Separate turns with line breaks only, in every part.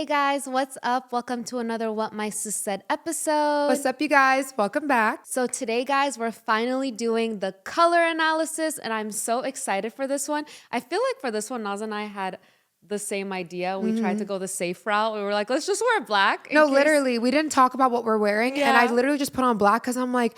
Hey guys, what's up? Welcome to another What My Sis Said episode.
What's up, you guys? Welcome back.
So today, guys, we're finally doing the color analysis, and I'm so excited for this one. I feel like for this one, Naz and I had the same idea. We tried to go the safe route. We were like, let's just wear black.
No, literally, we didn't talk about what we're wearing, and I literally just put on black because I'm like,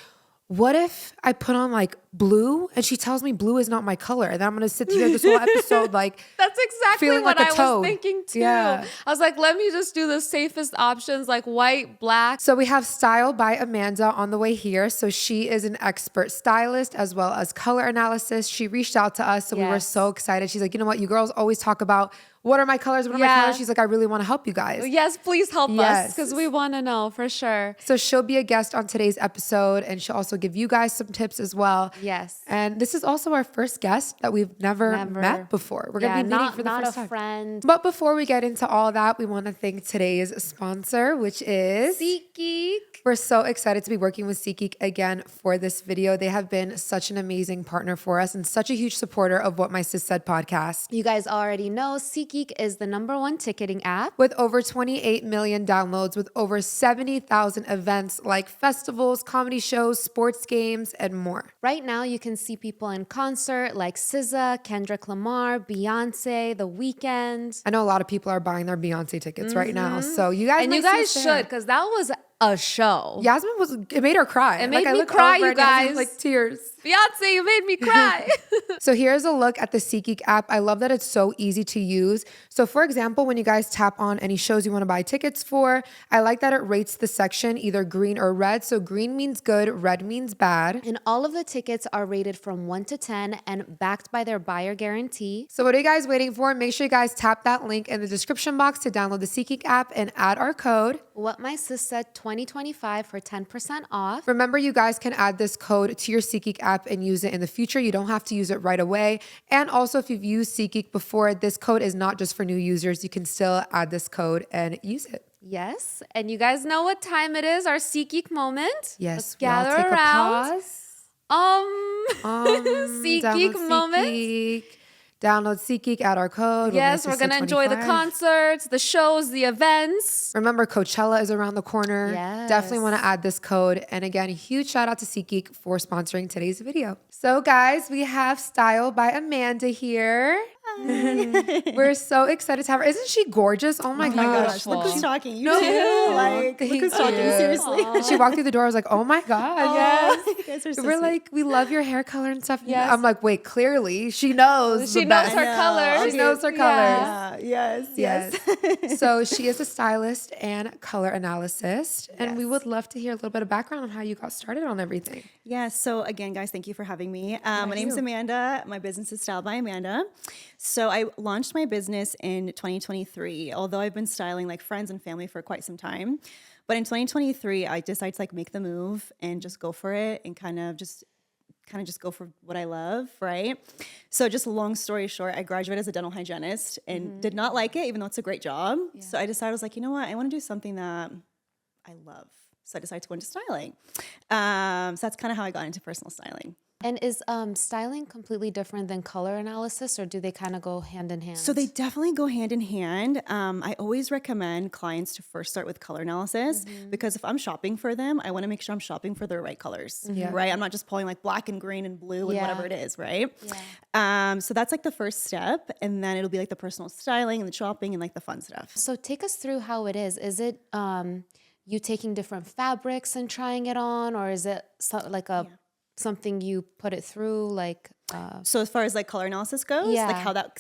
what if I put on like blue and she tells me blue is not my color, and then I'm gonna sit here this whole episode like
that's exactly
feeling
what
like a
I
toad.
was thinking too.
Yeah.
I was like, let me just do the safest options like white, black.
So we have Style by Amanda on the way here. So she is an expert stylist as well as color analysis. She reached out to us, so we were so excited. She's like, you know what, you girls always talk about what are my colors? What are my colors? She's like, I really want to help you guys.
Yes, please help us because we want to know for sure.
So she'll be a guest on today's episode, and she'll also give you guys some tips as well.
Yes.
And this is also our first guest that we've never met before. We're going to be meeting for the first time.
Not a friend.
But before we get into all that, we want to thank today's sponsor, which is
SeatGeek.
We're so excited to be working with SeatGeek again for this video. They have been such an amazing partner for us and such a huge supporter of What My Sis Said podcast.
You guys already know SeatGeek is the #1 ticketing app.
With over 28 million downloads, with over 70,000 events like festivals, comedy shows, sports games, and more.
Right now, you can see people in concert like SZA, Kendrick Lamar, Beyonce, The Weeknd.
I know a lot of people are buying their Beyonce tickets right now. So you guys
should, because that was a show.
Yasmin it made her cry.
It made me cry, you guys.
Like tears.
Beyonce, you made me cry.
So here's a look at the SeatGeek app. I love that it's so easy to use. So for example, when you guys tap on any shows you want to buy tickets for, I like that it rates the section either green or red. So green means good, red means bad.
And all of the tickets are rated from 1 to 10 and backed by their buyer guarantee.
So what are you guys waiting for? Make sure you guys tap that link in the description box to download the SeatGeek app and add our code.
What My Sis Said 2025 for 10% off.
Remember, you guys can add this code to your SeatGeek app and use it in the future. You don't have to use it right away. And also, if you've used SeatGeek before, this code is not just for new users. You can still add this code and use it.
Yes, and you guys know what time it is, our SeatGeek moment.
Yes,
let's gather
take
around. SeatGeek moment.
SeatGeek. Download SeatGeek, add our code.
Yes, we're going to enjoy the concerts, the shows, the events.
Remember, Coachella is around the corner.
Yes.
Definitely want to add this code. And again, a huge shout out to SeatGeek for sponsoring today's video. So guys, we have Style by Amanda here. We're so excited to have her. Isn't she gorgeous? Oh my gosh.
Look who's talking. You too. Like, look who's talking. Seriously.
And she walked through the door. I was like, oh my God.
Yes. You guys are so
We're
sweet.
like, we love your hair color and stuff.
Yes.
I'm like, wait, clearly she knows.
She knows her colors.
She knows her colors.
Yes.
So she is a stylist and color analyst. And we would love to hear a little bit of background on how you got started on everything.
Yes. So again, guys, thank you for having me. My name is Amanda. My business is Style by Amanda. So I launched my business in 2023, although I've been styling like friends and family for quite some time. But in 2023, I decided to like make the move and just go for it and kind of just go for what I love, right? So just long story short, I graduated as a dental hygienist and did not like it, even though it's a great job. Yeah. So I decided, I was like, you know what? I want to do something that I love. So I decided to go into styling. So that's kind of how I got into personal styling.
And is styling completely different than color analysis, or do they kind of go hand in hand?
So they definitely go hand in hand. I always recommend clients to first start with color analysis because if I'm shopping for them, I want to make sure I'm shopping for the right colors, right? I'm not just pulling like black and green and blue and whatever it is, right? Yeah. So that's like the first step. And then it'll be like the personal styling and the shopping and like the fun stuff.
So take us through how it is. Is it you taking different fabrics and trying it on, or is it like a... something you put it through, like
so as far as like color analysis goes, like how that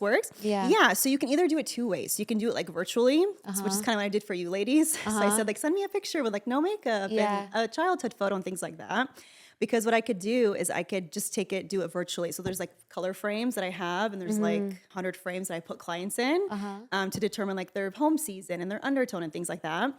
works, so you can either do it two ways. You can do it like virtually, which is kind of what I did for you ladies. So I said like, send me a picture with like no makeup and a childhood photo and things like that. Because what I could do is I could just do it virtually. So there's like color frames that I have, and there's like 100 frames that I put clients in to determine like their home season and their undertone and things like that.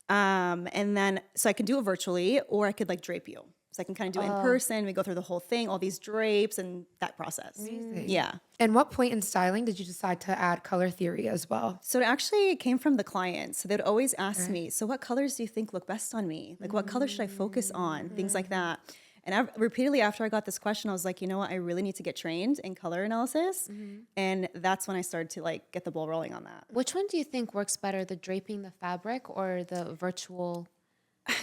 And then, so I could do it virtually, or I could like drape you. So I can kind of do it in person. We go through the whole thing, all these drapes and that process. Amazing. Yeah.
And what point in styling did you decide to add color theory as well?
So it actually came from the clients. So they'd always ask me, so what colors do you think look best on me? Like what color should I focus on? Things like that. And repeatedly after I got this question, I was like, you know what? I really need to get trained in color analysis. And that's when I started to like get the ball rolling on that.
Which one do you think works better, the draping the fabric or the virtual?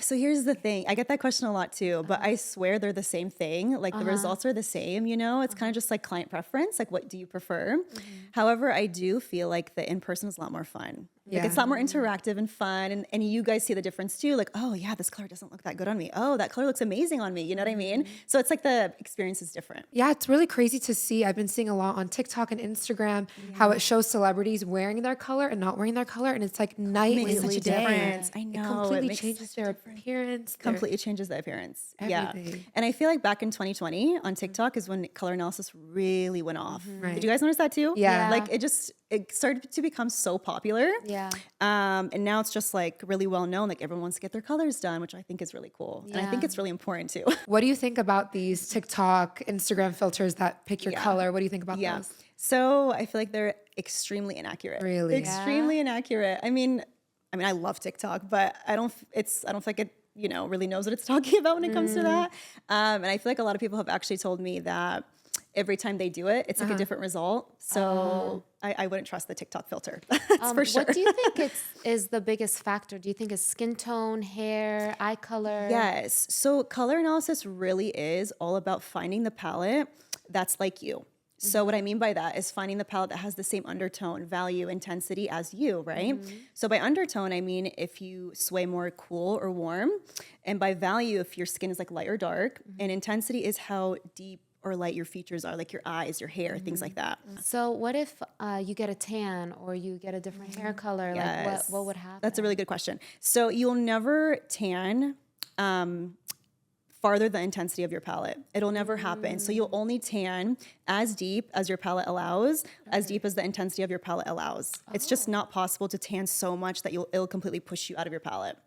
So here's the thing. I get that question a lot too, but I swear they're the same thing. Like the results are the same, you know? It's kind of just like client preference. Like, what do you prefer? However, I do feel like the in-person is a lot more fun. Like it's a lot more interactive and fun. And you guys see the difference too. Like, oh yeah, this color doesn't look that good on me. Oh, that color looks amazing on me. You know what I mean? So it's like the experience is different.
Yeah, it's really crazy to see. I've been seeing a lot on TikTok and Instagram how it shows celebrities wearing their color and not wearing their color. And it's like night and
Completely
day.
different. I know.
It completely changes their appearance.
Completely changes the appearance.
Everything.
Yeah. And I feel like back in 2020 on TikTok is when color analysis really went off.
Right.
Did you guys notice that too?
Yeah.
Like it started to become so popular.
Yeah.
And now it's just like really well known. Like everyone wants to get their colors done, which I think is really cool. And I think it's really important too.
What do you think about these TikTok, Instagram filters that pick your color? What do you think about those?
So I feel like they're extremely inaccurate.
Really?
Extremely inaccurate. I mean, I love TikTok, but I don't feel like it, really knows what it's talking about when it comes to that. And I feel like a lot of people have actually told me that every time they do it, it's like a different result. So I wouldn't trust the TikTok filter. That's for sure.
What do you think is the biggest factor? Do you think it's skin tone, hair, eye color?
Yes. So color analysis really is all about finding the palette that's like you. So what I mean by that is finding the palette that has the same undertone, value, intensity as you, right? So by undertone, I mean if you sway more cool or warm. And by value, if your skin is like light or dark. And intensity is how deep or light your features are, like your eyes, your hair, things like that.
So what if you get a tan or you get a different hair color?
Yes.
Like what would happen?
That's a really good question. So you'll never tan farther the intensity of your palette. It'll never happen. So you'll only tan as deep as your palette allows, as deep as the intensity of your palette allows. It's just not possible to tan so much that it'll completely push you out of your palette.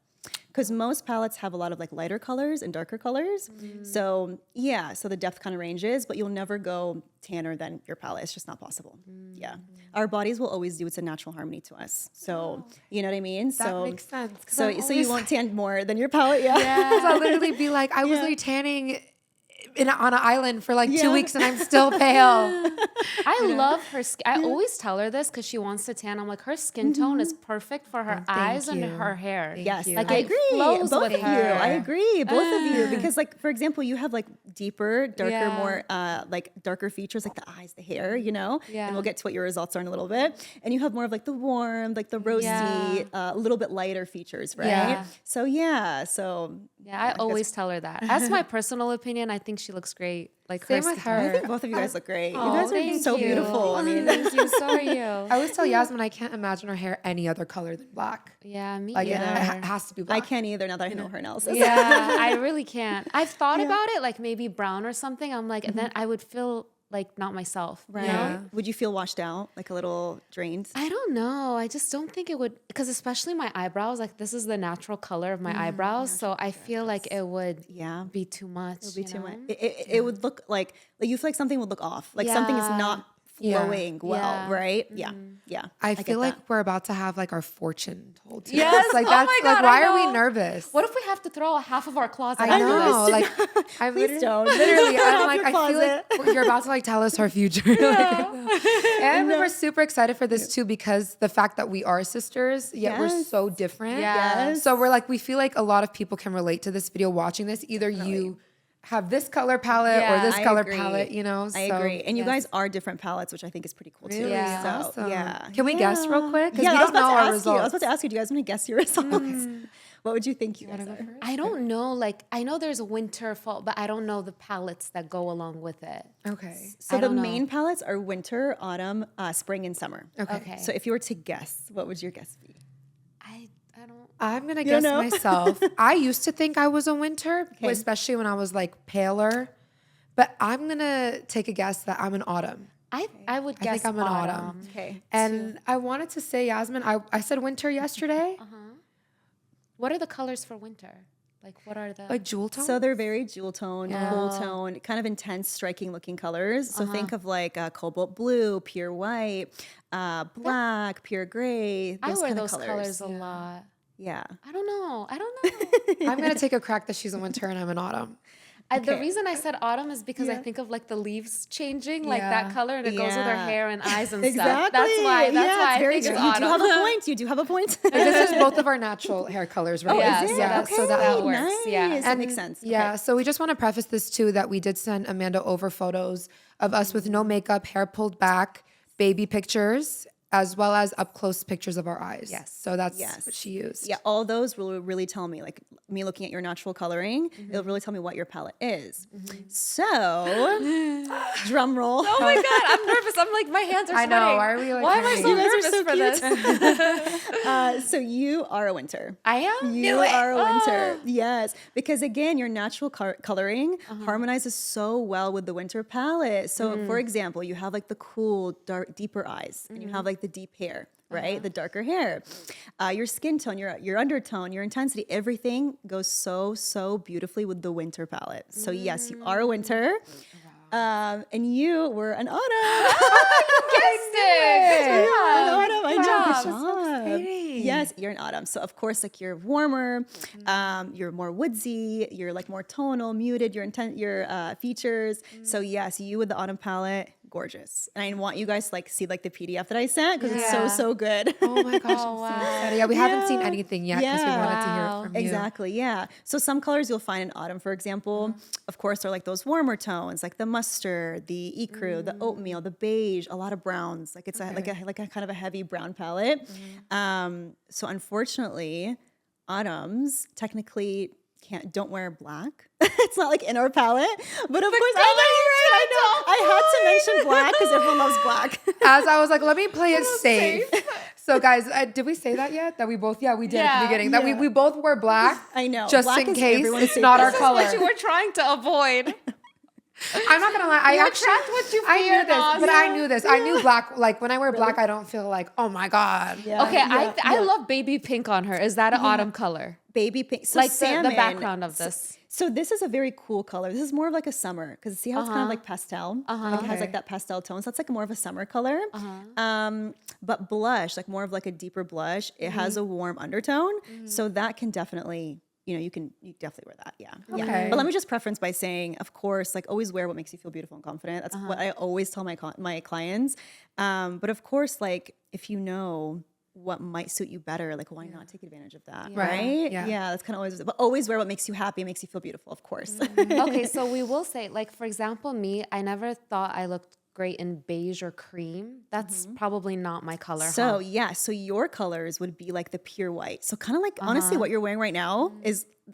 Because most palettes have a lot of like lighter colors and darker colors. So yeah, so the depth kind of ranges, but you'll never go tanner than your palette. It's just not possible. Yeah. Our bodies will always do what's a natural harmony to us. So you know what I mean?
That makes sense.
So you won't tan more than your palette. Yeah.
So I'll literally be like, I was literally tanning on an island for like 2 weeks and I'm still pale.
I love her skin. I always tell her this because she wants to tan. I'm like, her skin tone is perfect for her eyes and her hair.
Yes,
like
I
it
agree.
flows
Both
with
of
her.
you. I agree. Both of you. Because like, for example, you have like deeper, darker, more like darker features, like the eyes, the hair, and we'll get to what your results are in a little bit. And you have more of like the warm, like the rosy, a little bit lighter features, right?
Yeah.
So
I always tell her that. As my personal opinion, I think she looks great. Like
Same
her
with
skin
her.
I think both of you guys look great.
Oh,
you guys are
thank
so
you.
beautiful. I mean,
Thank you. So are you.
I always tell Yasmin I can't imagine her hair any other color than black.
Yeah, me
Like
either.
it has to be black.
I can't either now that I know her analysis.
Yeah, I really can't. I've thought about it, like maybe brown or something. I'm like, and then I would feel like not myself.
Right.
You know?
Would you feel washed out, like a little drained?
I don't know. I just don't think it would, because especially my eyebrows, like this is the natural color of my eyebrows. So I feel like it would be too much. It would
be too much. It would look like you feel like something would look off, like something is not flowing well, right? Yeah, yeah.
I
get
feel like
that.
we're about to have like our fortune told to
Yes.
us. Like
Oh
that's
my
like
God,
why
I
are we
know.
nervous?
What if we have to throw half of our closet
I
into
know.
this?
Like I'm
Please don't.
literally I'm like
your
I feel like you're about to like tell us our future. And we were super excited for this too because the fact that we are sisters, yet we're so different.
Yes.
So we're like we feel like a lot of people can relate to this video watching this. Either you have this color palette or this
I
color
agree.
palette,
I agree. And you guys are different palettes, which I think is pretty cool too.
Yeah.
So,
Awesome.
yeah.
Can we guess real quick? Because
Yeah,
we
I was
don't know our
I was
results.
about to ask you, do you guys want to guess your results? What would you think you guys are?
I don't know. Like, I know there's a winter, fall, but I don't know the palettes that go along with it.
Okay.
So
I
the
don't know.
main palettes are winter, autumn, spring, and summer.
Okay.
So if you were to guess, what would your guess be?
I don't.
I'm gonna
don't
guess
know?
myself. I used to think I was a winter, especially when I was like paler. But I'm gonna take a guess that I'm an autumn.
I would
I
guess
think I'm an autumn.
Okay.
And I wanted to say, Yasmin, I said winter yesterday.
What are the colors for winter? Like, what are the
Like jewel tone.
So they're very jewel tone, cool tone, kind of intense, striking looking colors. So think of like cobalt blue, pure white, black, pure gray.
I wear
kind
those
of
colors a lot.
Yeah.
I don't know.
I'm gonna take a crack that she's a winter and I'm an autumn.
The reason I said autumn is because I think of like the leaves changing, like that color, and it goes with her hair and eyes and stuff. That's why. That's why I think it's autumn.
You do have a point. You do have a point.
This is both of our natural hair colors, right?
So
that works.
Nice.
Yeah,
that makes sense.
Yeah, so we just want to preface this too that we did send Amanda over photos of us with no makeup, hair pulled back, baby pictures, as well as up close pictures of our eyes.
Yes.
So that's what she used.
Yeah, all those will really tell me, like me looking at your natural coloring, it'll really tell me what your palette is. So, drum roll.
Oh my God, I'm nervous. I'm like, my hands are sweating.
I know. Why are we like?
Why am I so nervous for this?
So you are a winter.
I am?
You are a winter. Yes. Because again, your natural coloring harmonizes so well with the winter palette. So for example, you have like the cool, dark, deeper eyes, and you have like the deep hair, right? The darker hair, your skin tone, your undertone, your intensity, everything goes so beautifully with the winter palette. So yes, you are a winter. And you were an autumn.
Guessed it.
An autumn. I know. Good job.
exciting.
Yes, you're an autumn. So of course, like you're warmer, you're more woodsy, you're like more tonal, muted, your features. So yes, you with the autumn palette, gorgeous. And I want you guys to like see like the PDF that I sent because it's so good.
Oh my gosh.
Oh, wow.
I'm so excited. Yeah, we haven't seen anything yet because we wanted to hear it from you.
Exactly, yeah. So some colors you'll find in autumn, for example, of course, are like those warmer tones, like the mustard, the Krew, the oatmeal, the beige, a lot of browns. Like it's like a kind of a heavy brown palette. So unfortunately, autumns technically don't wear black. It's not like in our palette, but of course, I had to mention black because everyone loves black.
As I was like, let me play it safe. So guys, did we say that yet? That we both, we did at the beginning. That we both wear black.
I know.
Just
black
in case it's
safe.
not our
This
color.
is what you were trying to avoid.
I'm not gonna lie. I
attract what you
I knew
fear,
this, but
Naza.
I knew this. I knew black. Like when I wear black, I don't feel like, oh my god.
Yeah.
Okay, I love baby pink on her. Is that an autumn color?
Baby pink. So
Like
salmon,
the background of this.
So this is a very cool color. This is more of like a summer because see how it's kind of like pastel. Like it has like that pastel tone. So that's like more of a summer color. But blush, like more of like a deeper blush. It has a warm undertone. So that can definitely, you definitely wear that. Yeah.
Okay.
But let me just preference by saying, of course, like always wear what makes you feel beautiful and confident. That's what I always tell my clients. But of course, like if you know what might suit you better, like why not take advantage of that, right? Yeah, that's kind of always, but always wear what makes you happy, makes you feel beautiful, of course.
Okay, so we will say, like, for example, me, I never thought I looked great in beige or cream. That's probably not my color.
So so your colors would be like the pure white. So kind of like honestly what you're wearing right now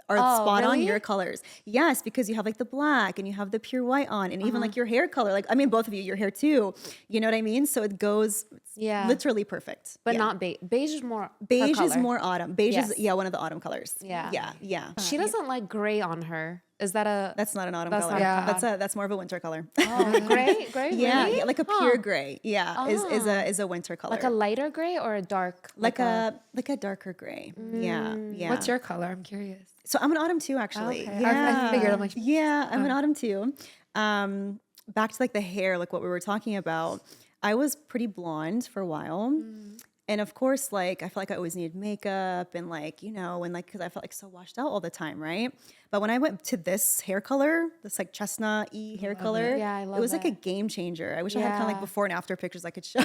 are spot on your colors. Yes, because you have like the black and you have the pure white on, and even like your hair color, like I mean both of you, your hair too. You know what I mean? So it goes literally perfect.
But not beige. Beige is more
beige
her
is
color.
more autumn. Beige is one of the autumn colors.
Yeah.
Yeah.
She doesn't like gray on her. Is that a?
That's not an autumn
That's
color.
not
That's more of a winter color.
Oh, gray,
Yeah,
really?
yeah, like a pure gray. Yeah, is a winter color.
Like a lighter gray or a dark?
Like a darker gray. Yeah.
What's your color? I'm curious.
So I'm an autumn too, actually.
Okay.
Yeah.
I figured. I'm like,
I'm an autumn too. Back to like the hair, like what we were talking about. I was pretty blonde for a while. And of course, like, I felt like I always needed makeup and like, and like, cause I felt like so washed out all the time. Right. But when I went to this hair color, this like chestnut-y hair color,
I love
it was like a game changer. I wish I had kind of like before and after pictures I could show.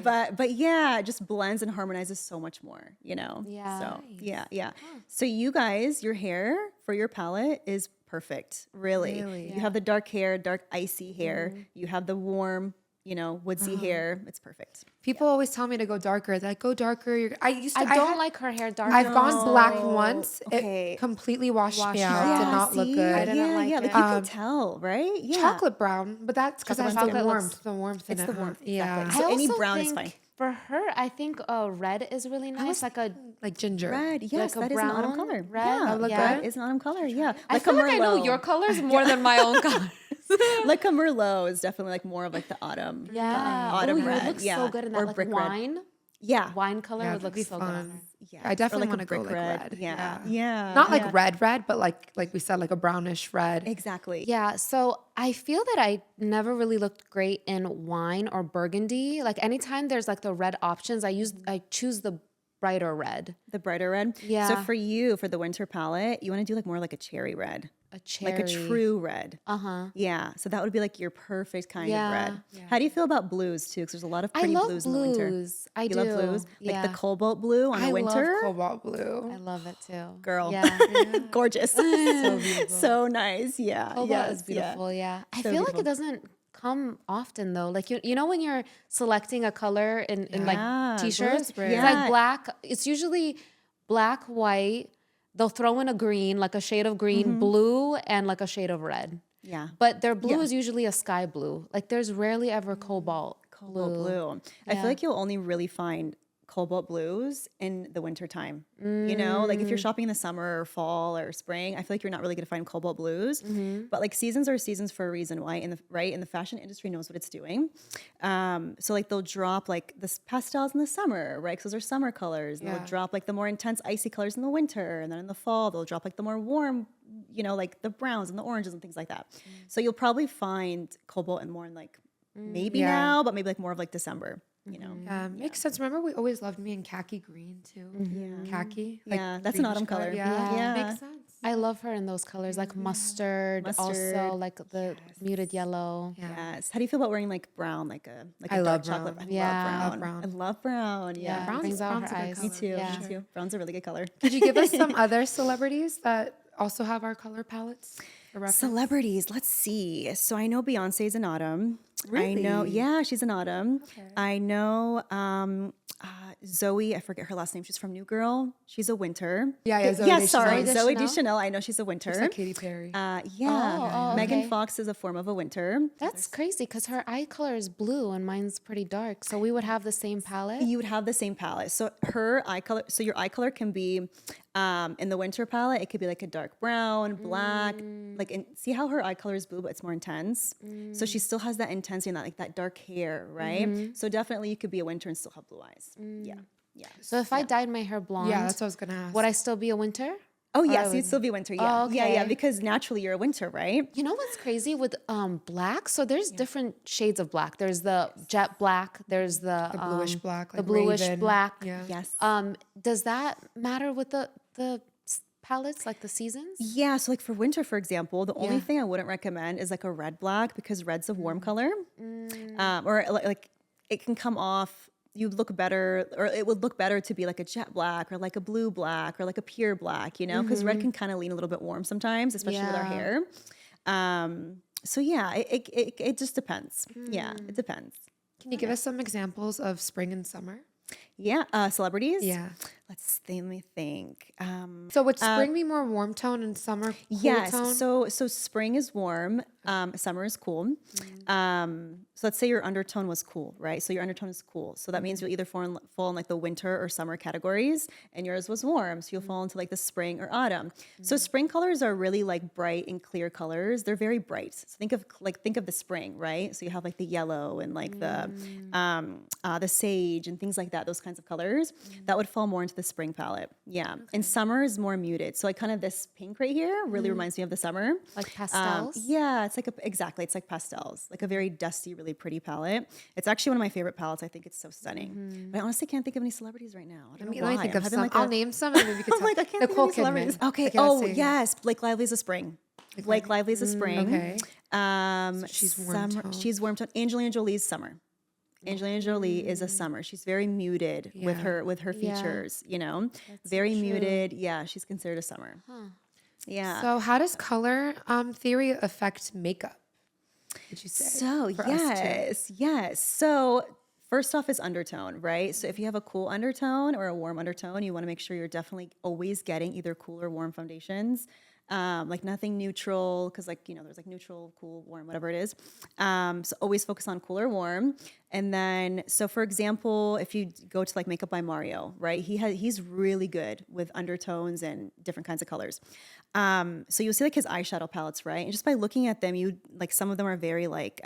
But yeah, it just blends and harmonizes so much more, Yeah. So yeah. So you guys, your hair for your palette is perfect. Really. You have the dark hair, dark icy hair. You have the warm, woodsy hair. It's perfect.
people always tell me to go darker. They're like, go darker. I
don't like her hair dark.
I've gone black once.
Okay.
It completely washed me out. Did not look good.
I didn't like it.
Like you can tell, right? Yeah.
Chocolate brown, but that's because I have the
Chocolate
warmth. The warmth in
It's
it.
the warmth.
Yeah.
Exactly. So any
also
brown is
think
fine.
For her, I think red is really nice.
Like ginger.
Red, yes,
like a
that is an autumn
brown,
color.
red.
Yeah,
That look
that
good?
is an autumn color. Yeah,
I feel like I know your colors more than my own colors.
like a Merlot is definitely like more of like the autumn. Autumn
Ooh,
red.
it looks
yeah.
so good in that
or
like
brick
wine.
Red. Yeah,
Wine color would
that'd
look
be
so good.
fun.
Yeah,
I definitely
or
want to go
brick
like red.
Yeah.
Not like red, but like we said, like a brownish red.
Exactly.
Yeah, so I feel that I never really looked great in wine or burgundy. Like anytime there's like the red options, I choose the brighter red.
The brighter red.
Yeah.
So for you, for the winter palette, you want to do like more like a cherry red.
A cherry.
Like a true red. Yeah. So that would be like your perfect kind of red.
Yeah.
How do you feel about blues too? Because there's a lot of pretty blues in the winter.
I do.
You love blues? Like the
Yeah.
cobalt blue on the winter?
I love cobalt blue.
I love it too.
Girl.
Yeah.
Gorgeous.
So beautiful.
So nice. Yeah.
Cobalt is beautiful. Yeah. I feel like it doesn't come often though. Like you know when you're selecting a color in like t-shirts,
spray.
it's
Yeah.
like black. It's usually black, white. They'll throw in a green, like a shade of green, blue, and like a shade of red.
Yeah.
But their blue is usually a sky blue. Like there's rarely ever cobalt
blue. I feel like you'll only really find cobalt blues in the winter time. You know, like if you're shopping in the summer or fall or spring, I feel like you're not really going to find cobalt blues. But like seasons are seasons for a reason. Why? And the fashion industry knows what it's doing. So like they'll drop like the pastels in the summer, right? Because those are summer colors. And they'll drop like the more intense icy colors in the winter, and then in the fall they'll drop like the more warm, you know, like the browns and the oranges and things like that. So you'll probably find cobalt and more in like maybe now, but maybe like more of like December. You know,
makes sense. Remember, we always loved me in khaki green too. Khaki, like
that's an autumn color.
Yeah, makes sense.
I love her in those colors, like mustard, also like the muted yellow.
Yes. How do you feel about wearing like brown, like a
I
dark
love
chocolate?
brown.
Yeah.
Love brown. I love brown. Yeah.
Brown brings out her eyes.
Me too.
Yeah.
Me too. Brown's a really good color.
Could you give us some other celebrities that also have our color palettes? for reference?
Celebrities, let's see. So I know Beyonce's in autumn.
Really?
I know, yeah, she's in autumn.
Okay.
I know Zoe, I forget her last name. She's from New Girl. She's a winter.
Yeah, Zoe
Yeah,
Deschanel.
sorry,
Zoe
Zoe
Deschanel?
Deschanel. I know she's a winter.
Looks like Katy Perry.
Yeah,
Oh,
Megan
okay.
Fox is a form of a winter.
That's crazy because her eye color is blue and mine's pretty dark. So we would have the same palette.
You would have the same palette. So her eye color, so your eye color can be in the winter palette, it could be like a dark brown, black, like see how her eye color is blue, but it's more intense. So she still has that intensity and that like that dark hair, right? So definitely you could be a winter and still have blue eyes. Yeah. Yeah.
So if I dyed my hair blonde,
Yeah, that's what I was gonna ask.
would I still be a winter?
Oh yes, you'd still be winter. Yeah.
Oh,
Yeah,
okay.
because naturally you're a winter, right?
You know what's crazy with black? So there's different shades of black. There's the jet black. There's the
bluish black,
the
like
bluish
raven.
black.
Yeah.
Yes.
Does that matter with the palettes, like the seasons?
Yeah, so like for winter, for example, the only
Yeah.
thing I wouldn't recommend is like a red black because red's a warm color, or like it can come off. You look better, or it would look better to be like a jet black or like a blue black or like a pure black, you know, because red can kind of lean a little bit warm sometimes, especially with our
Yeah.
hair. So yeah, it just depends. Yeah, it depends.
Can you give us some examples of spring and summer?
Yeah, celebrities.
Yeah.
Let me think.
So would spring be more warm tone and summer cool
Yes.
tone?
So spring is warm. Summer is cool. So let's say your undertone was cool, right? So your undertone is cool. So that means you'll either fall in like the winter or summer categories, and yours was warm. So you'll fall into like the spring or autumn. So spring colors are really like bright and clear colors. They're very bright. So think of the spring, right? So you have like the yellow and like the sage and things like that. Those kinds of colors that would fall more into the spring palette. Yeah. And summer is more muted. So like kind of this pink right here really reminds me of the summer.
Like pastels?
Yeah, it's like it's like pastels, like a very dusty, really pretty palette. It's actually one of my favorite palettes. I think it's so stunning. But I honestly can't think of any celebrities right now. I don't know
Let me
why.
think
I'm
of
having
some.
like
I'll name some and maybe we could
I'm
talk.
like, I can't
Nicole
think of any celebrities.
Kidman.
Okay.
I gotta
Oh
say.
yes, Blake Lively's a spring. Blake Lively's a spring.
Okay.
She's
warm tone.
She's warm tone. Angelina Jolie's summer. Angelina Jolie is a summer. She's very muted with her features, you know. Very muted. Yeah, she's considered a summer. Yeah.
So how does color theory affect makeup? Would you say?
So
for us too?
yes. So first off is undertone, right? So if you have a cool undertone or a warm undertone, you want to make sure you're definitely always getting either cool or warm foundations. Like nothing neutral, because like, you know, there's like neutral, cool, warm, whatever it is. So always focus on cool or warm. And then, so for example, if you go to like Makeup by Mario, right? He's really good with undertones and different kinds of colors. So you'll see like his eyeshadow palettes, right? And just by looking at them, you like some of them are very like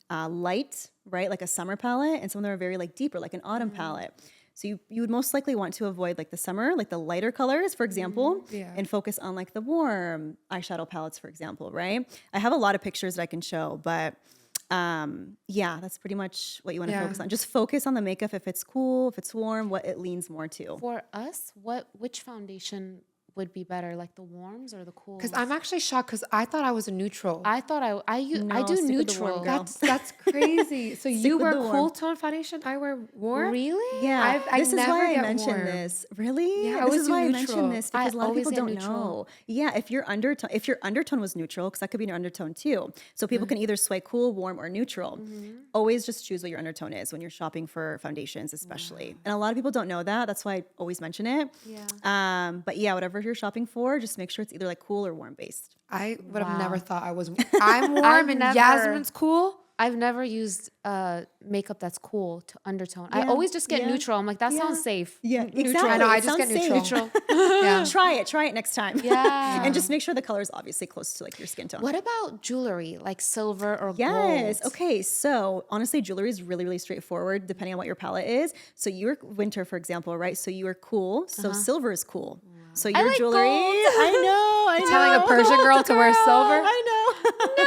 light, right? Like a summer palette, and some of them are very like deeper, like an autumn palette. So you would most likely want to avoid like the summer, like the lighter colors, for example, and focus on like the warm eyeshadow palettes, for example, right? I have a lot of pictures that I can show, but yeah, that's pretty much what you want to focus on. Just focus on the makeup if it's cool, if it's warm, what it leans more to.
For us, which foundation would be better, like the warms or the cools?
Because I'm actually shocked because I thought I was a neutral.
I thought I do
stick with the warm,
neutral.
girl.
That's crazy. So you
with
wear
the warm.
cool tone foundation, I wear warm.
Really?
Yeah,
I
this is
never
why I
get
mentioned
warm.
this. Really?
Yeah, I
this
always
is
do
why I
neutral.
mentioned this because
I
a lot of
always
people
get
don't
neutral.
know. Yeah, if your undertone was neutral, because that could be your undertone too. So people can either sway cool, warm, or neutral. Always just choose what your undertone is when you're shopping for foundations, especially. And a lot of people don't know that. That's why I always mention it.
Yeah.
But yeah, whatever you're shopping for, just make sure it's either like cool or warm based.
I would have
Wow.
never thought I was. I'm warm
I've
and
never-
Yasmin's cool.
I've never used makeup that's cool to undertone. I
Yeah,
always just get
yeah,
neutral. I'm like, that
yeah.
sounds safe.
Yeah,
Neutral.
exactly.
I know, I
It
just get
sounds safe.
neutral. Yeah.
Try it next time.
Yeah.
And just make sure the color is obviously close to like your skin tone.
What about jewelry, like silver or
Yes.
gold?
Okay. So honestly, jewelry is really, really straightforward depending on what your palette is. So you're winter, for example, right? So you are cool. So silver is cool. So your
like
jewelry.
gold.
I know.
Telling a Persian girl to wear silver.
I know.
No.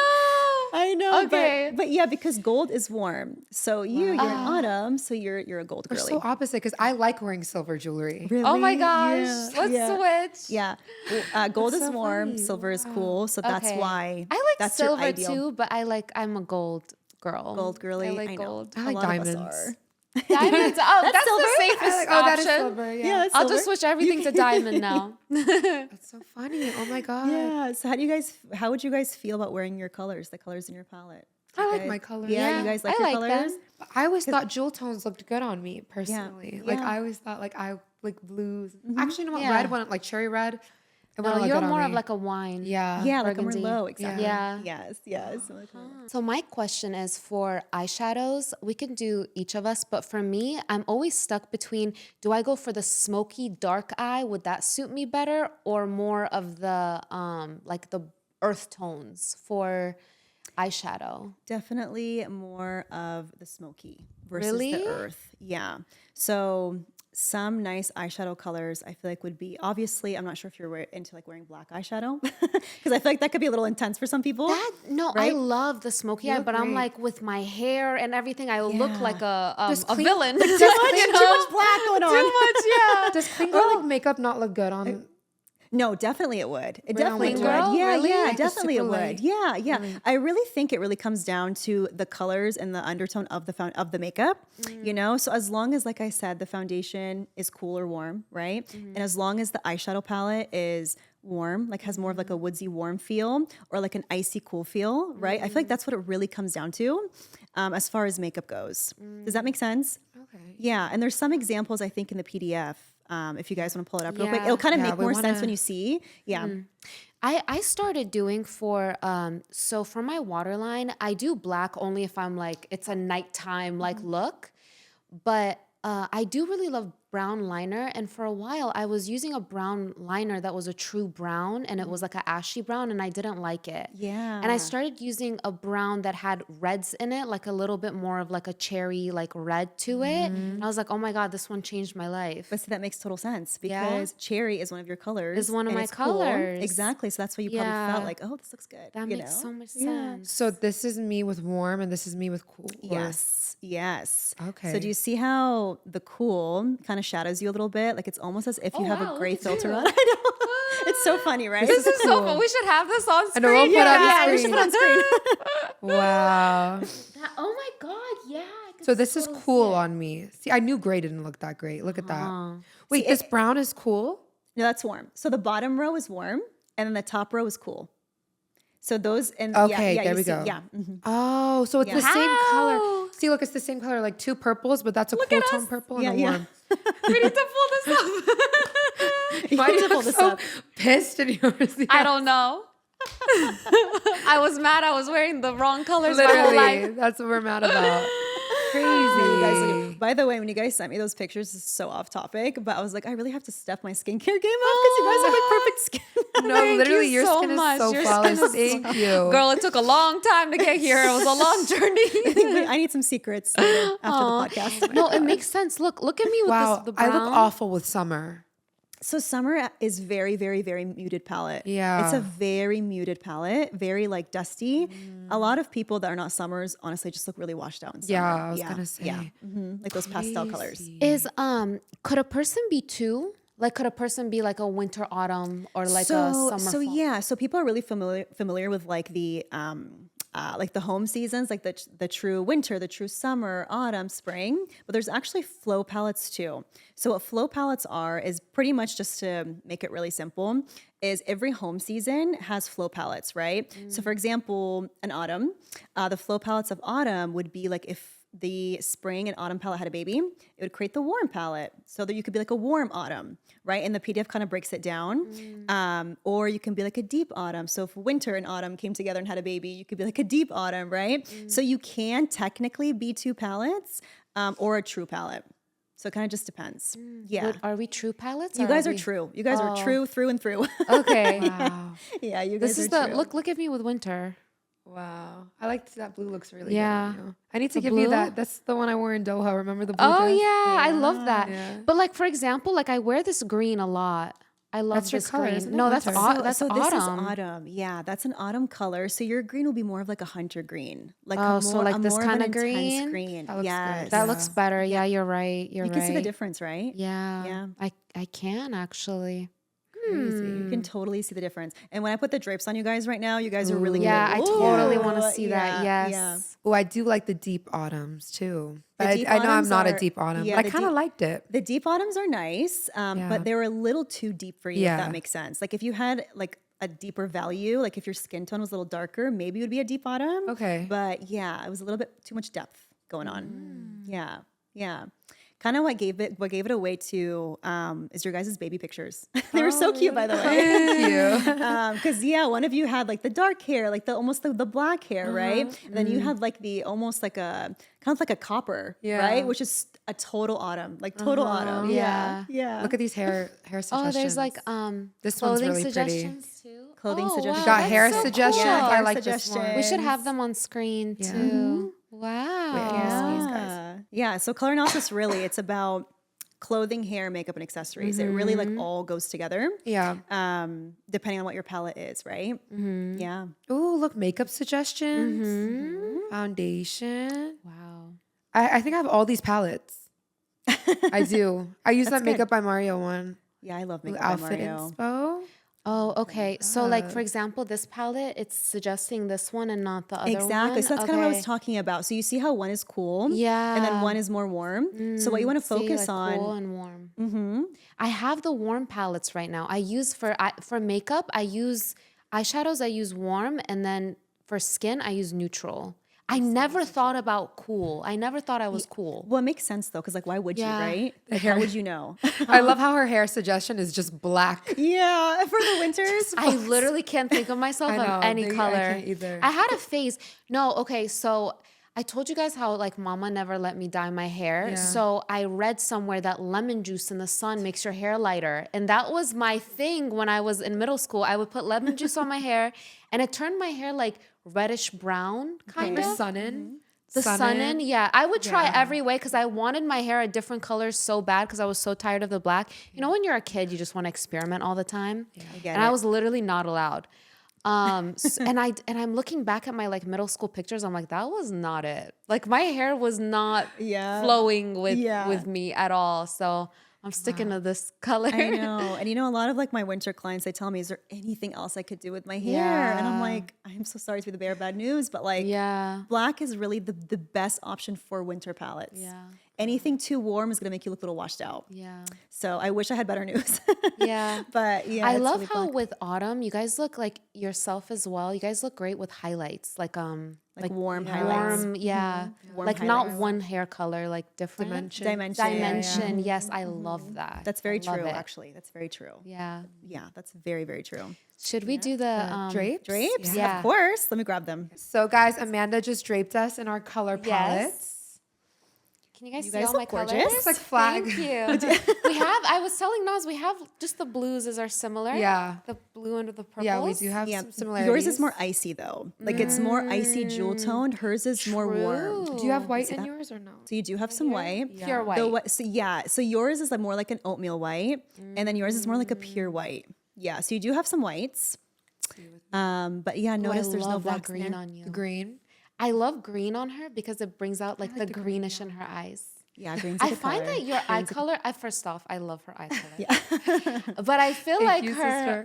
I know.
Okay.
But yeah, because gold is warm. So you're in autumn. So you're a gold
We're
girly.
so opposite because I like wearing silver jewelry.
Really?
Oh my gosh.
Yeah.
Let's
Yeah.
switch.
Yeah. Gold is
so
warm.
funny.
Silver is cool. So that's
Okay.
why.
I like
that's your
silver
ideal.
too, but I'm a gold girl.
Gold girly.
I like
know.
gold.
I like
A lot of us
diamonds.
are.
Diamonds. Oh, that's
silver?
the safest
Oh, that is
option.
silver. Yeah.
Yeah, that's
I'll
silver.
just switch everything to diamond now.
That's so funny. Oh my god.
Yeah. So how would you guys feel about wearing your colors, the colors in your palette?
I like
Okay.
my colors.
Yeah,
Yeah,
you guys like
I
your
like
colors?
them.
I always thought jewel tones looked good on me personally. Like
Yeah.
I always thought like I like blues. Actually, you know what?
Yeah.
Red one, like cherry red. It
No,
wouldn't look
you're
good on
more of
me.
like a wine.
Yeah.
Yeah, like a
burgundy.
Merlot, exactly.
Yeah.
Yes.
So my question is for eyeshadows. We can do each of us, but for me, I'm always stuck between, do I go for the smoky dark eye? Would that suit me better? Or more of the like the earth tones for eyeshadow?
Definitely more of the smoky versus
Really?
the earth. Yeah. So some nice eyeshadow colors I feel like would be, obviously, I'm not sure if you're into like wearing black eyeshadow because I feel like that could be a little intense for some people.
I
Right?
love the smoky eye,
look
but I'm
great.
like with my hair and everything, I look like a
Just
a
clean-
villain.
Too
Too much black going on.
Too much, yeah.
Does clean girl makeup not look good on?
No, definitely it would. It definitely
Clean
would.
girl?
Yeah,
Really?
yeah,
Like a
definitely it
super
would.
light.
Yeah. I really think it really comes down to the colors and the undertone of the makeup. You know, so as long as, like I said, the foundation is cool or warm, right? And as long as the eyeshadow palette is warm, like has more of like a woodsy warm feel or like an icy cool feel, right? I feel like that's what it really comes down to as far as makeup goes. Does that make sense?
Okay.
Yeah, and there's some examples I think in the PDF. If you guys want to pull it up real quick,
Yeah.
it'll kind of
Yeah,
make
we
more sense
wanna-
when you see. Yeah.
I started doing for so for my waterline, I do black only if I'm like it's a nighttime like look, but I do really love brown liner, and for a while I was using a brown liner that was a true brown, and it was like an ashy brown, and I didn't like it.
Yeah.
And I started using a brown that had reds in it, like a little bit more of like a cherry like red to it. And I was like, oh my god, this one changed my life.
But see, that makes total sense
Yeah?
because cherry is one of your colors.
Is one of
and
my
it's cool.
colors.
Exactly. So that's why you probably
Yeah.
felt like, oh, this looks good.
That
you
makes
know?
so much sense.
So this is me with warm and this is me with cool. or-
Yes.
Okay.
So do you see how the cool kind of shadows you a little bit? Like it's almost as if you have
wow,
a gray
look at
filter
you.
on. I know. It's so funny, right?
This is so fun. We should have this on
I
screen.
know, we'll put it on the
yeah, we should
screen.
put it on screen.
Wow.
Oh my god, yeah. I can
So this is
totally
cool
see it.
on me. See, I knew gray didn't look that great. Look at that.
Uh-huh.
Wait, this brown is cool?
No, that's warm. So the bottom row is warm and then the top row is cool. So those and
Okay,
yeah,
there
you
we
see-
go.
Yeah. Mhm.
Oh, so it's
Yeah.
the same
How?
color. See, look, it's the same color, like two purples, but that's a cool
at
tone
us.
purple and
Yeah,
a
yeah.
warm.
We need to pull this up.
Why do you
pull
look
this
so
up.
pissed in yours?
I don't know. I was mad. I was wearing the wrong colors my whole
Literally,
life.
that's what we're mad about.
You guys
Crazy.
look- by the way, when you guys sent me those pictures, this is so off topic, but I was like, I really have to step my skincare game up because you guys have like perfect skin.
No,
Thank
literally,
you
your
so
skin is
much.
so
Your
flawless.
skin is
Thank you.
Girl, it took a long time to get here. It was a long journey.
I need some secrets later after the podcast.
No, it makes sense. Look at me with
Wow,
this, the
I
brown.
look awful with summer.
So summer is very, very, very muted palette.
Yeah.
It's a very muted palette, very like dusty. A lot of people that are not summers honestly just look really washed out in summer.
Yeah, I was gonna say.
Yeah. Like those pastel colors.
Crazy.
Is could a person be two? Like, could a person be like a winter, autumn, or like a summer, fall?
Yeah, so people are really familiar with like the home seasons, like the true winter, the true summer, autumn, spring. But there's actually flow palettes too. So what flow palettes are is pretty much, just to make it really simple, is every home season has flow palettes, right? So for example, an autumn, the flow palettes of autumn would be like if the spring and autumn palette had a baby, it would create the warm palette. So that you could be like a warm autumn, right? And the PDF kind of breaks it down. Or you can be like a deep autumn. So if winter and autumn came together and had a baby, you could be like a deep autumn, right? So you can technically be two palettes or a true palette. So it kind of just depends. Yeah.
Are we true palettes?
You guys are true. You guys are true through and through.
Okay.
Wow.
Yeah, you guys
This is
are
the
true.
look at me with winter.
Wow. I like that blue looks really
Yeah.
good on you. I need to
The
give you
blue?
that. That's the one I wore in Doha. Remember the blue
Oh
dress?
yeah, I love that.
Yeah.
But like, for example, like I wear this green a lot. I love
That's your
this
color,
green.
isn't it?
No, that's
Winter.
that's
so
autumn.
this is autumn. Yeah, that's an autumn color. So your green will be more of like a hunter green. Like
Oh, so like this
more of an
kinda
intense
green?
green.
That looks
Yes.
good.
That
Yeah.
looks better. Yeah, you're right. You're
You
right.
can see the difference, right?
Yeah.
Yeah.
I can actually.
You can totally see the difference. And when I put the drapes on you guys right now, you guys are really
Yeah, I
good.
totally
Ooh,
want to see that.
yeah,
Yes.
yeah.
Oh, I do like the deep autumns too.
The
But
deep
I know I'm
autumns
not a
are-
deep autumn,
yeah,
but I
the
kind of
deep-
liked it.
The deep autumns are nice, but they were a little too deep for you, if
Yeah.
that makes sense. Like if you had like a deeper value, like if your skin tone was a little darker, maybe it would be a deep autumn.
Okay.
But yeah, it was a little bit too much depth going on. Yeah. Yeah. Kind of what gave it away to is your guys' baby pictures. They were so cute, by the way.
Thank you.
Because one of you had like the dark hair, like almost the black hair, right? And then you had like the almost like a kind of like a copper, right? Which is a total autumn, like total autumn.
Yeah.
Yeah.
Look at these hair suggestions.
Oh, there's like
This one's
clothing
really pretty.
suggestions too.
Clothing
Oh,
suggestions.
We got
that's
hair
so
suggestions.
cool.
I
Hair
like this one.
We should have them on screen too. Wow.
Yeah. So color analysis really, it's about clothing, hair, makeup, and accessories. It really like all goes together.
Yeah.
Depending on what your palette is, right? Yeah.
Oh, look, makeup suggestions. Foundation.
Wow.
I think I have all these palettes. I do. I use that
good.
Makeup by Mario one.
Yeah, I love makeup by
Outfit
Mario.
inspo.
Oh, okay. So like for example, this palette, it's suggesting this one and not the other one.
Exactly. So that's kind of what I was
Okay.
talking about. So you see how one is cool,
Yeah.
and then one is more warm. So what you want to
See,
focus
like,
on?
cool and warm. I have the warm palettes right now. I use for makeup, I use eyeshadows. I use warm, and then for skin, I use neutral. I never thought about cool. I never thought I was cool.
Well, it makes sense though, because like, why would
Yeah.
you, right? Like, how would you know?
I love how her hair suggestion is just black.
Yeah, for the winters.
I literally can't think of myself
I know,
of any
I
color.
can't either.
I had a phase. No, okay, so I told you guys how like mama never let me dye my hair.
Yeah.
So I read somewhere that lemon juice in the sun makes your hair lighter. And that was my thing when I was in middle school. I would put lemon juice on my hair and it turned my hair like reddish brown kind
The
of.
sun in.
The sun in, yeah. I would try
Yeah.
every way because I wanted my hair a different color so bad because I was so tired of the black. You know, when you're a kid, you just want to experiment all the time.
I get
And I
it.
was literally not allowed. And I'm looking back at my like middle school pictures. I'm like, that was not it. Like my hair was not flowing with me at all. So I'm sticking to this color.
I know. And a lot of like my winter clients, they tell me, is there anything else I could do with my hair? And I'm
Yeah.
like, I'm so sorry to be the bearer of bad news, but like
Yeah.
black is really the best option for winter palettes.
Yeah.
Anything too warm is going to make you look a little washed out.
Yeah.
So I wish I had better news.
Yeah.
But yeah,
I
it's
love
really
how
black.
with autumn, you guys look like yourself as well. You guys look great with highlights. Like
warm highlights.
warm, yeah.
Warm
Like not
highlights.
one hair color, like different.
Dimension.
Dimension. Yes, I love that.
That's very
I love
true,
it.
actually. That's very true.
Yeah.
Yeah, that's very, very true.
Should we do the
Drapes?
Drapes?
Yeah.
Of course. Let me grab them.
So guys, Amanda just draped us in our color palettes.
Can you guys see
guys
all my
look gorgeous.
colors?
Looks like flag.
Thank you. I was telling Naz, we have just the blues are similar.
Yeah.
The blue under the purple.
Yeah, we do have some similarities.
Yours is more icy though. Like it's more icy jewel toned. Hers is more warm.
Do you have white in yours or no?
So you do have some white.
Pure white.
So yours is like more like an oatmeal white, and then yours is more like a pure white. Yeah, so you do have some whites. But yeah, notice there's no
love that
blacks
green
there.
on you.
Green.
I love green on her because it brings out like the greenish in her eyes.
Yeah, green's a
I
good
find
color.
that your eye color, first off, I love her eye color. But I feel like
you,
her
sister.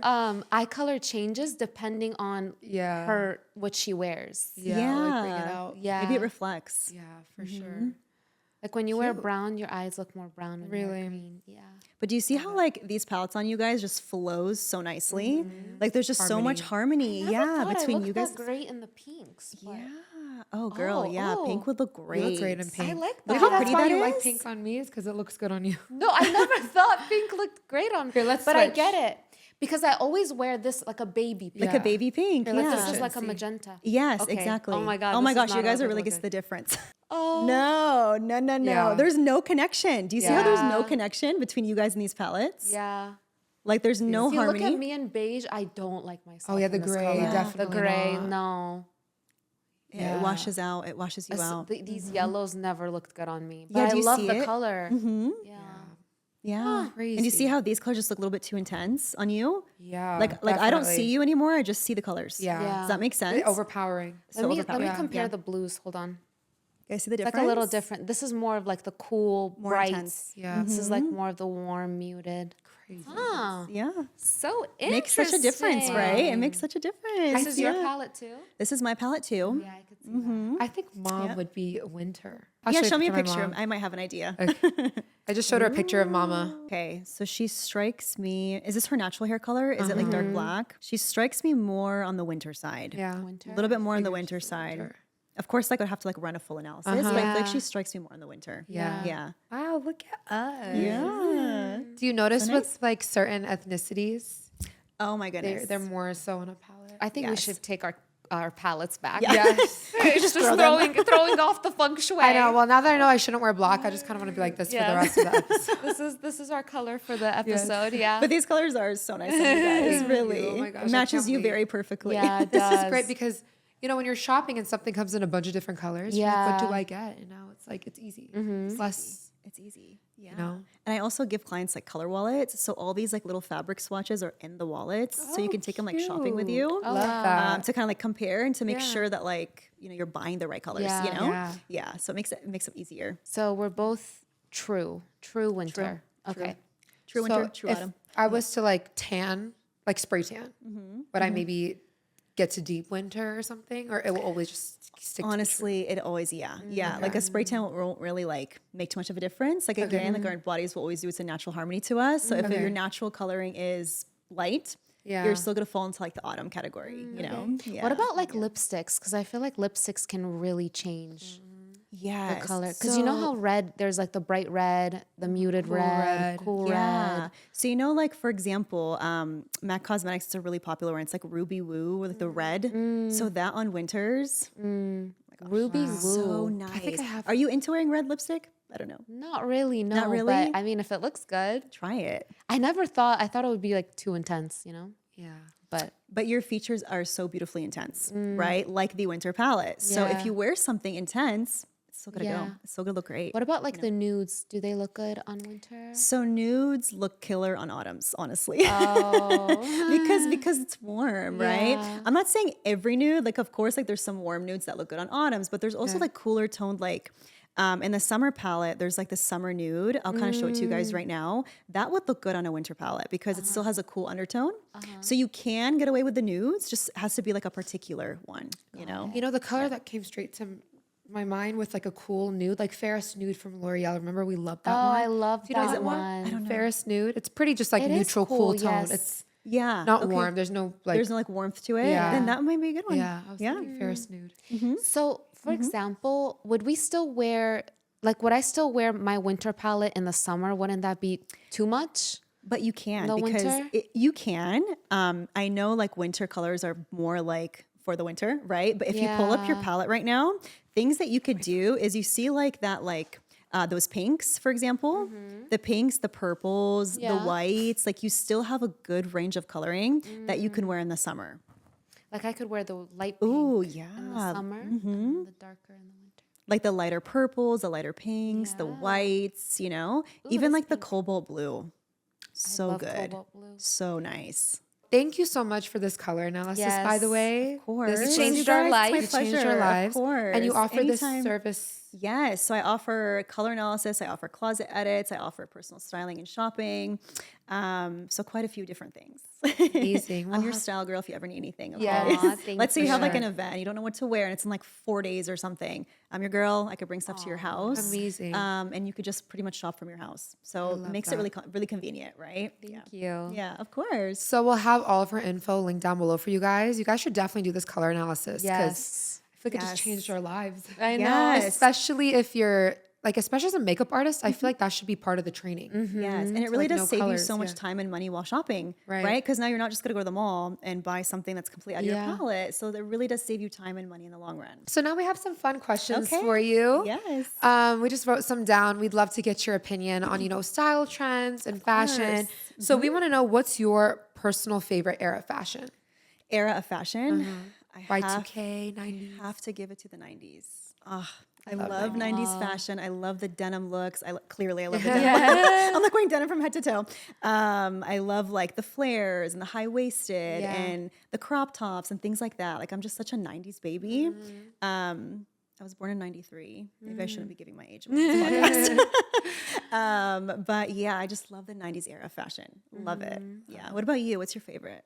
eye color changes depending on her what she wears.
Yeah, like bring it out.
Yeah.
Maybe it reflects.
Yeah, for sure.
Like when you wear brown, your eyes look more brown. When you wear green. Yeah.
But do you see how like these palettes on you guys just flows so nicely? Like there's just so much harmony. Between you guys.
That great in the pinks. But
Yeah. Oh, girl. Pink would look great.
You look great in pink.
I like that.
Maybe that's
pretty
why
that
you like
is?
pink on me, is because it looks good on you.
No, I never thought pink looked great on me.
let's
but I
switch.
get it. Because I always wear this like a baby pink.
Like a baby pink.
Here, let's
yeah.
This is
switch.
like a
See.
magenta.
Yes,
Okay.
exactly.
Oh my God.
Oh my
this is
gosh, you
not
guys
how
are
it
really
looks.
gets the difference.
Oh.
No.
Yeah.
There's no connection. Do you see how there's no
Yeah.
connection between you guys and these palettes?
Yeah.
Like there's no
If you
harmony.
look at me in beige, I don't like myself.
Oh, yeah, the
in this
gray,
color.
definitely
The gray,
not.
no.
It washes out. It washes you
It's-
out.
These yellows never looked good on me. But
Yeah,
I
do you
love
see
the
it?
color. Yeah.
Yeah. And do you see how these colors just look a little bit too intense on you?
Yeah,
Like I don't see
definitely.
you anymore. I just see the colors.
Yeah.
Yeah.
Does that make sense?
Overpowering.
Let me
overpowering.
compare the blues. Hold on.
You guys see the
It's
difference?
like a little different. This is more of like the cool,
More
bright.
intense.
Yeah.
This is like more of the warm, muted.
Crazy.
Huh.
Yeah.
So interesting.
Makes such a difference, right? It makes such a difference.
This is your palette too?
This is my palette too.
Yeah, I could see that.
I think mom would be winter. I'll
Yeah, show me a
of my
picture.
mom.
I might have an idea.
I just showed her a picture of mama.
Okay, so she strikes me. Is this her natural hair color? Is it like dark black? She strikes me more on the winter side.
Yeah.
Winter.
A little bit more on the winter side. Of course, like I'd have to like run a full analysis, but I feel like she strikes me more in the winter.
Yeah.
Yeah.
Wow, look at us.
Yeah.
Do you notice with like certain ethnicities,
Oh my goodness.
they're more so on a palette?
I think we
Yes.
should take our palettes back.
Yes.
Just throwing off the feng shui.
I know. Well, now that I know I shouldn't wear black, I just kind of want to be like this for the rest of the episode.
This is our color for the episode. Yeah.
But these colors are so nice on you guys, really.
Oh my gosh,
It
I
matches
can't
you
wait.
very perfectly.
Yeah, it
This
does.
is great because, you know, when you're shopping and something comes in a bunch of different colors, you're like, what do I get? And now it's like, it's easy. It's less,
It's easy. Yeah.
you know.
And I also give clients like color wallets. So all these like little fabric swatches are in the wallets. so you can take them like shopping with you.
Love that.
To kind of like compare and to make sure that like, you know, you're buying the right colors,
Yeah.
you know?
Yeah.
Yeah. So it makes it easier.
So we're both true winter. Okay.
True winter,
So
true
if
autumn.
I was to like tan, like spray tan, but I maybe get to deep winter or something, or it will always just stick
Honestly, it always, yeah. Like a spray tan won't really like make too much of a difference. Like again, like our bodies will always do it's a natural harmony to us. So if your natural coloring is light, you're still gonna fall into like the autumn category, you know? Yeah.
What about like lipsticks? Because I feel like lipsticks can really change
the
color. Because you know how red, there's like the bright red, the muted red, cool red.
So you know, like for example, MAC Cosmetics is a really popular one. It's like Ruby Woo with like the red. So that on winters,
Ruby Woo.
so nice. Are you into wearing red lipstick? I don't know.
Not really, no.
Not really?
But I mean, if it looks good.
Try it.
I thought it would be like too intense, you know?
Yeah.
But your features are so beautifully intense, right? Like the winter palette. So if
Yeah.
you wear something intense, it's still gonna
Yeah.
go. It's still gonna look great.
What about like the nudes? Do they look good on winter?
So nudes look killer on autumns, honestly.
Oh.
because it's warm, right?
Yeah.
I'm not saying every nude. Like, of course, like there's some warm nudes that look good on autumns, but there's also like cooler toned, like in the summer palette, there's like the summer nude. I'll kind of show it to you guys right now. That would look good on a winter palette because it still has a cool undertone. So you can get away with the nudes, just has to be like a particular one, you know?
You know, the color that came straight to my mind with like a cool nude, like Ferris Nude from L'Oreal. Remember we loved that one?
I love
Do you know
that
that
one.
I don't know. Ferris Nude. It's pretty just like
It is
neutral,
cool,
cool tone.
yes.
It's
Yeah.
not
okay.
warm. There's no like.
There's no like warmth to it.
Yeah.
Then that might be a good one.
yeah. I was thinking Ferris Nude.
So, for example, would we still wear, like, would I still wear my winter palette in the summer? Wouldn't that be too much?
But you can
The
because
winter?
you can. I know like winter colors are more like for the winter, right? But if you pull up your
Yeah.
palette right now, things that you could do is you see like that like those pinks, for example, the pinks, the purples, the
Yeah.
whites, like you still have a good range of coloring that you can wear in the summer.
Like, I could wear the light pink
Ooh,
in the
yeah.
summer and the darker in the winter.
Like the lighter purples, the lighter pinks, the whites, you know, even like the cobalt blue. So
love
good.
cobalt blue.
So nice.
Thank you so much for this color analysis, by the
Yes,
way.
Of course.
This
changed
was-
our
it
life.
changed our
Pleasure, of
lives. And you
course.
offer this
Anytime.
service
Yes. So I offer color analysis. I offer closet edits. I offer personal styling and shopping. So quite a few different things.
Amazing.
I'm your style girl if you ever need anything. Okay?
Yes.
Let's say you have like an event, you don't know what to wear, and it's in like 4 days or something. I'm your girl. I could bring stuff to your house.
Amazing.
And you could just pretty much shop from your house. So it makes it really convenient, right?
Thank you.
Yeah, of course.
So we'll have all of her info linked down below for you guys. You guys should definitely do this color analysis.
Yes.
I feel like it just changed our lives.
I know.
Yes.
Especially if you're like, especially as a makeup artist, I feel like that should be part of the training.
Yes, and it really
like
does
no
save you
colors,
so much time and money while shopping,
Right.
right? Because now you're not just going to go to the mall and buy something that's completely out of
Yeah.
your palette. So that really does save you time and money in the long run.
So now we have some fun questions
Okay.
for you.
Yes.
We just wrote some down. We'd love to get your opinion on, style trends and fashion. So we want to know, what's your personal favorite era of fashion?
Era of fashion.
Y2K, 90s.
I have to give it to the 90s. I love 90s fashion. I love the denim looks. Clearly I love the denim. I'm like wearing denim from head to toe. I love like the flares and the high waisted and the crop tops and things like that. Like I'm just such a 90s baby. I was born in 93. Maybe I shouldn't be giving my age on this podcast. But yeah, I just love the 90s era of fashion. Love it. Yeah. What about you? What's your favorite?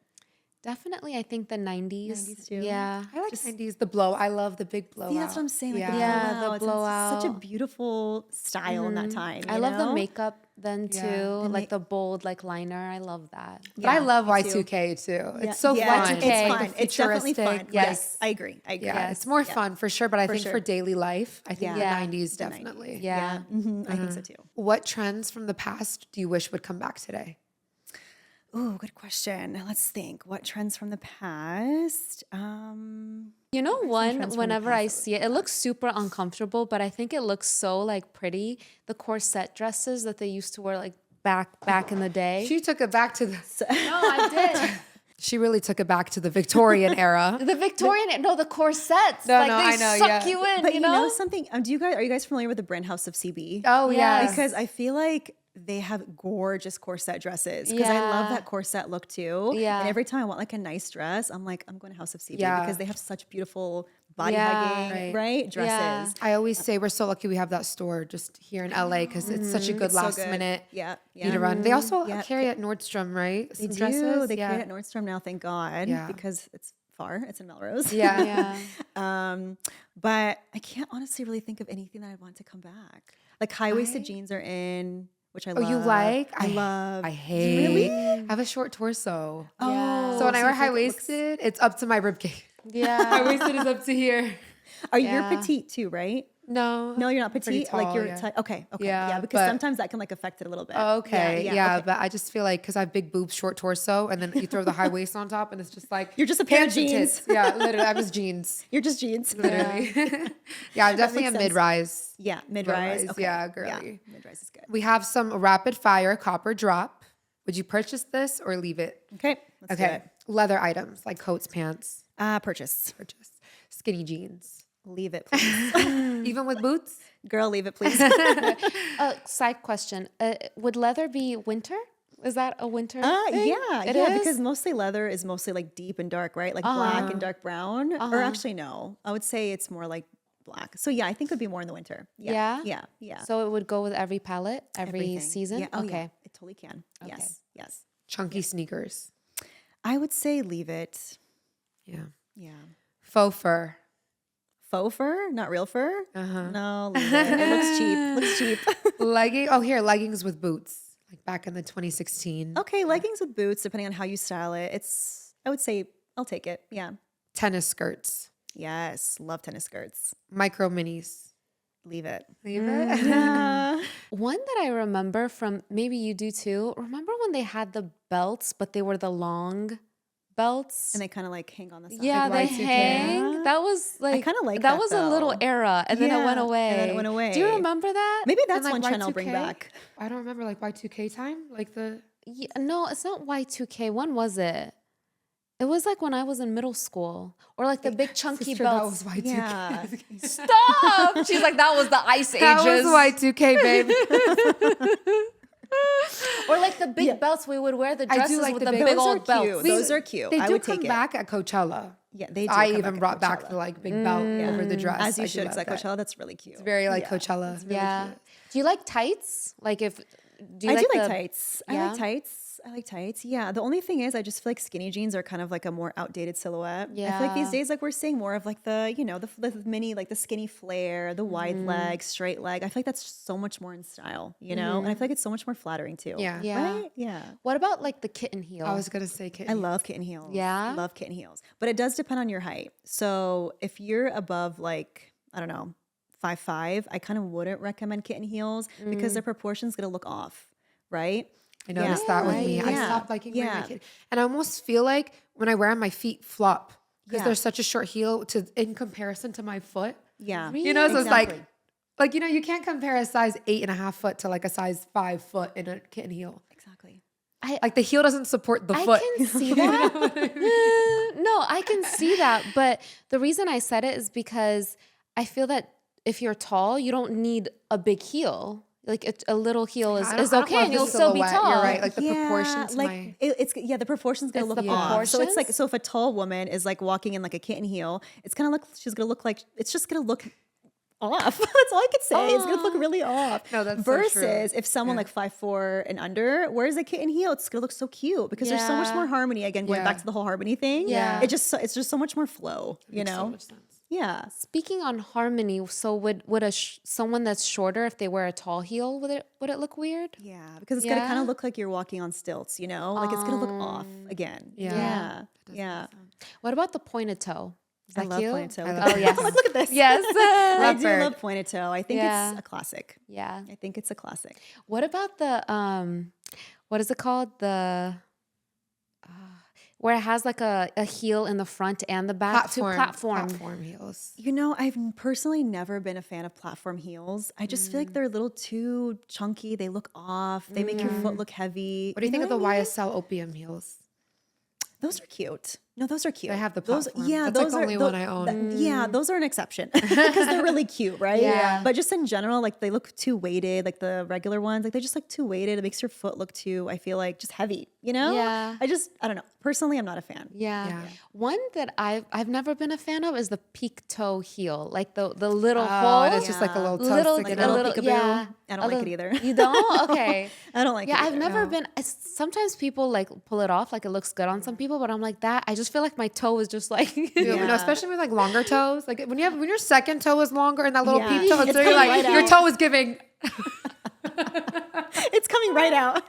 Definitely, I think the 90s.
90s too?
Yeah.
I like 90s, the blow. I love the big blowout.
See, that's what I'm saying. Like
Yeah.
the
the
blowout. It's such a
blowout.
beautiful style in that time.
I
you
love the
know?
makeup then too.
The
Like the bold like liner. I love that.
But I love
me too.
Y2K too.
Yeah.
It's so
Yeah,
fun.
It's
Y2K.
fun.
The
It's definitely fun.
futuristic,
Yes, I agree.
Yeah, it's more fun for sure. But I think
sure.
for daily life, I think
Yeah.
the 90s
The 90s.
definitely.
Yeah.
I think so too.
What trends from the past do you wish would come back today?
Oh, good question. Let's think. What trends from the past?
You know,
trends from the
whenever
past
I
that
see it, it looks super uncomfortable, but I think it looks so like pretty. The corset dresses that they used to wear like back in the day.
She took it back to the.
No, I did.
She really took it back to the Victorian era.
The Victorian, no, the corsets.
No,
like
no,
they
I know,
suck
yeah.
you in,
But
you
you know
know?
something? Are you guys familiar with the brand house of CB?
Oh
Yes.
yeah,
Because I feel like they have gorgeous corset dresses. Because I love
Yeah.
that corset look too.
Yeah.
And every time I want like a nice dress, I'm like, I'm going to House of CB
Yeah.
because they have such beautiful body
Yeah.
hugging, right? Dresses.
Yeah.
I always say we're so lucky we have that store just here in LA because it's such a good
It's so
last
good.
minute
Yeah.
need to run. They also
Yeah.
carry at Nordstrom, right?
They
Some
do.
dresses.
They
yeah.
create at Nordstrom now, thank God,
Yeah.
because it's far. It's in Melrose.
Yeah.
Yeah.
But I can't honestly really think of anything that I want to come back. Like high-waisted jeans are in, which I love.
Oh, you like?
I love.
I hate.
Really?
I have a short torso.
Yeah.
So when I
so
wear
you think
high
it looks-
waisted, it's up to my ribcage.
Yeah.
High waisted is up to here.
Are
Yeah.
you petite too, right?
No.
No, you're not
pretty
petite. Like
tall,
you're
yeah.
okay.
Yeah,
Yeah, because
but-
sometimes that can like affect it a little bit.
Oh, okay. Yeah,
okay.
but I just feel like because I have big boobs, short torso, and then you throw the high waist on top, and it's just like
You're just a pair of
pants and
jeans.
tits. Yeah, literally, I was jeans.
You're just jeans.
Literally. Yeah, I'm definitely a
makes sense.
mid-rise.
Yeah, mid-rise.
Rise,
Okay.
yeah, girly.
Mid-rise is good.
We have some rapid fire copper drop. Would you purchase this or leave it?
Okay. Let's do
Okay.
it.
Leather items like coats, pants,
Purchase.
purchase. Skinny jeans.
Leave it, please.
Even with boots?
Girl, leave it, please.
Side question. Would leather be winter? Is that a winter thing?
Yeah,
It
yeah,
is?
because mostly leather is mostly like deep and dark, right? Like black and dark brown. Or actually, no, I would say it's more like black. So yeah, I think it would be more in the winter.
Yeah?
Yeah.
So it would go with every palette, every
Everything.
season?
Yeah. Oh,
okay.
yeah, it totally can. Yes.
Chunky sneakers.
I would say leave it.
Yeah.
Yeah.
Faux fur.
Faux fur, not real fur. No, leave it. It looks cheap. Looks cheap.
Leggings with boots. Like back in the 2016.
Okay, leggings with boots, depending on how you style it. I would say I'll take it. Yeah.
Tennis skirts.
Yes. Love tennis skirts.
Micro minis.
Leave it.
Leave it.
Yeah.
One that I remember from, maybe you do too, remember when they had the belts, but they were the long belts?
And they kind of like hang on the side.
Yeah, they
Y2K.
hang. That was like,
kinda like
that
that,
was a little
though.
era and then it went
Yeah,
away.
and then it went away.
Do you remember that?
Maybe that's
And,
one
like,
trend I'll bring
Y2K?
back.
I don't remember like Y2K time. Like the.
Yeah, no, it's not Y2K. When was it? It was like when I was in middle school, or like the big chunky
Sister, that
belts.
was Y2K.
Yeah.
Stop! She's like, that was the ice ages.
That was Y2K, babe.
Or like the big belts we would wear, the
I do
dresses
like
with
the
the
big-
big
Those are
old belts.
cute. Those are cute.
They
I
do
would
come
take it.
back at Coachella.
Yeah, they do.
I
come
even
back
brought
at
back
Coachella.
the like big belt over the dress.
As you
I do
should.
love
It's like
that.
Coachella. That's really cute.
It's very like Coachella.
It's really cute.
Do you like tights? Like if do you
I
like
do like
the-
tights.
Yeah?
I like tights. I like tights. Yeah. The only thing is, I just feel like skinny jeans are kind of like a more outdated silhouette. I feel like these
Yeah.
days, like we're seeing more of like the, you know, the mini, like the skinny flare, the wide leg, straight leg. I feel like that's so much more in style, you know? And I feel like it's so much more flattering too.
Yeah.
Yeah.
Right? Yeah.
What about like the kitten heel?
I was gonna say kitten.
I love kitten heels.
Yeah?
Love kitten heels. But it does depend on your height. So if you're above like, I don't know, 5'5", I kind of wouldn't recommend kitten heels because their proportion's gonna look off, right?
I noticed that with me. I
Yeah.
stopped liking wearing my
Yeah.
kitten. And I almost feel like when I wear them, my feet flop because
Yeah.
there's such a short heel in comparison to my foot.
Yeah.
You know, so
Exactly.
it's like, you know, you can't compare a size 8.5 foot to like a size 5 foot in a kitten heel.
Exactly.
Like the heel doesn't support the
I
foot.
can see that. No, I can see that. But the reason I said it is because I feel that if you're tall, you don't need a big heel. Like a little heel is
I don't
okay,
love
and
the
you'll still be
silhouette.
tall.
You're right. Like the
Yeah,
proportions.
like it's the proportion's gonna
It's
look
the
off. So it's like
proportions?
so if a tall woman is like walking in like a kitten heel, it's gonna look she's gonna look like it's just gonna look off. That's all I could say. It's gonna look really off.
No, that's so true.
versus if someone like 5'4" and under wears a kitten heel, it's gonna look so cute because there's so much
Yeah.
more harmony. Again, going
Yeah.
back to the whole harmony thing.
Yeah.
It's just so much more flow. You
Makes so
know.
much sense.
Yeah.
Speaking on harmony, so would someone that's shorter, if they wear a tall heel, would it look weird?
Yeah, because it's gonna kind
Yeah?
of look like you're walking on stilts. You know, like it's gonna look off again.
Yeah.
Yeah. Yeah.
What about the pointed toe? Is
I
that
love
cute?
pointed toe.
love
Oh yes,
Like, look at this.
yes.
I do
Leopard.
love pointed toe. I think
Yeah.
it's a classic.
Yeah.
I think it's a classic.
What about the what is it called? The where it has like a heel in the front and the back.
Platform heels.
You know, I've personally never been a fan of platform heels. I just feel like they're a little too chunky. They look off. They make your foot look heavy.
What do you think of
know
the
what I mean?
YSL opium heels?
Those are cute. No, those are cute.
I have the
those.
platform.
Yeah,
That's like
those
the
are
only one I own.
Yeah, those are an exception because they're really cute, right?
Yeah.
But just in general, like they look too weighted. Like the regular ones, like they just look too weighted. It makes your foot look too. I feel like just heavy. You know?
Yeah.
I don't know. Personally, I'm not a fan.
Yeah.
Yeah.
One that I've never been a fan of is the peak toe heel, like the little
Oh,
hole.
and it's just like a little toe
little,
sticking
a
out.
little,
peekaboo.
yeah.
I don't like it either.
You don't? Okay.
I don't like it.
Yeah, I've
either.
never been. Sometimes people like pull it off, like it looks good on some people, but I'm like that. I just feel like my toe is just like.
Yeah. No, especially with like longer toes. Like when your second toe is longer and that little
Yeah.
peep toe,
It's
so you're
coming
like
right
your
out.
toe is giving.
It's coming right out.